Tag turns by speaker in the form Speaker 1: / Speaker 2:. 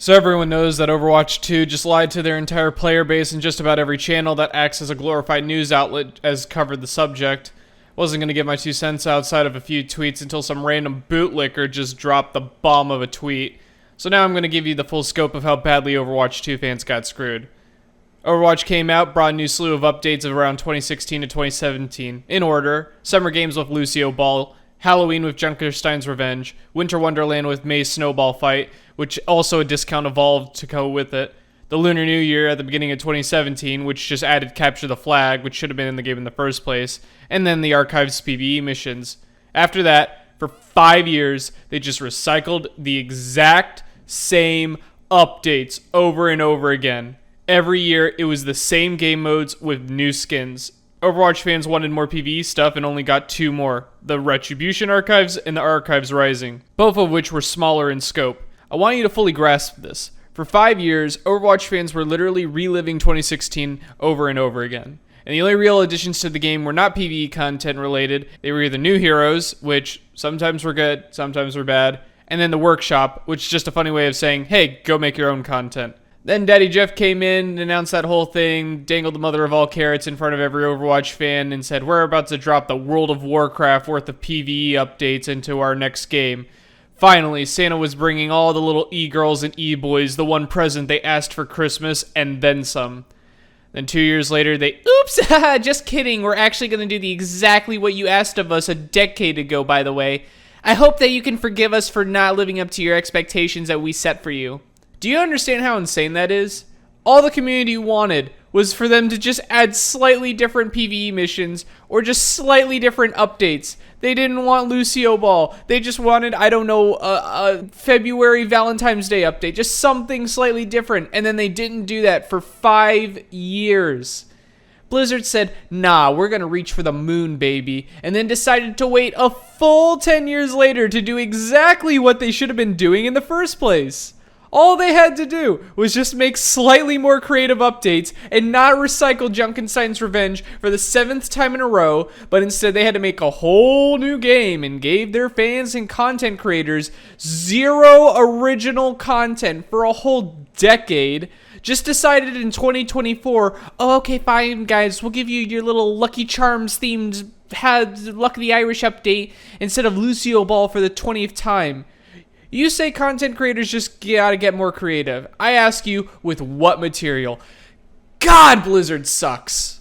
Speaker 1: So everyone knows that Overwatch 2 just lied to their entire player base, and just about every channel that acts as a glorified news outlet has covered the subject. Wasn't going to give my 2 cents outside of a few tweets until some random bootlicker just dropped the bomb of a tweet. So now I'm going to give you the full scope of how badly Overwatch 2 fans got screwed. Overwatch came out, brought a new slew of updates of around 2016 to 2017. In order: Summer Games with Lucio Ball, Halloween with Junkerstein's Revenge, Winter Wonderland with May's Snowball Fight, which also a discount evolved to go with it, the Lunar New Year at the beginning of 2017, which just added Capture the Flag, which should have been in the game in the first place, and then the Archives PvE missions. After that, for 5 years, they just recycled the exact same updates over and over again. Every year, it was the same game modes with new skins. Overwatch fans wanted more PvE stuff and only got 2 more, the Retribution Archives and the Archives Rising, both of which were smaller in scope. I want you to fully grasp this. For 5 years, Overwatch fans were literally reliving 2016 over and over again. And the only real additions to the game were not PvE content related. They were either new heroes, which sometimes were good, sometimes were bad, and then the workshop, which is just a funny way of saying, hey, go make your own content. Then Daddy Jeff came in and announced that whole thing, dangled the mother of all carrots in front of every Overwatch fan, and said, we're about to drop the World of Warcraft worth of PvE updates into our next game. Finally, Santa was bringing all the little e-girls and e-boys the one present they asked for Christmas, and then some. Then 2 years later, oops, just kidding, we're actually going to do exactly what you asked of us a decade ago, by the way. I hope that you can forgive us for not living up to your expectations that we set for you. Do you understand how insane that is? All the community wanted was for them to just add slightly different PvE missions or just slightly different updates. They didn't want Lucio Ball. They just wanted, I don't know, a February Valentine's Day update. Just something slightly different. And then they didn't do that for 5 years. Blizzard said, nah, we're going to reach for the moon, baby. And then decided to wait a full 10 years later to do exactly what they should have been doing in the first place. All they had to do was just make slightly more creative updates and not recycle Junkenstein's Revenge for the 7th time in a row, but instead they had to make a whole new game and gave their fans and content creators 0 original content for a whole decade. Just decided in 2024, oh, okay, fine, guys, we'll give you your little Lucky Charms themed Luck of the Irish update instead of Lucio Ball for the 20th time. You say content creators just gotta get more creative. I ask you, with what material? God, Blizzard sucks.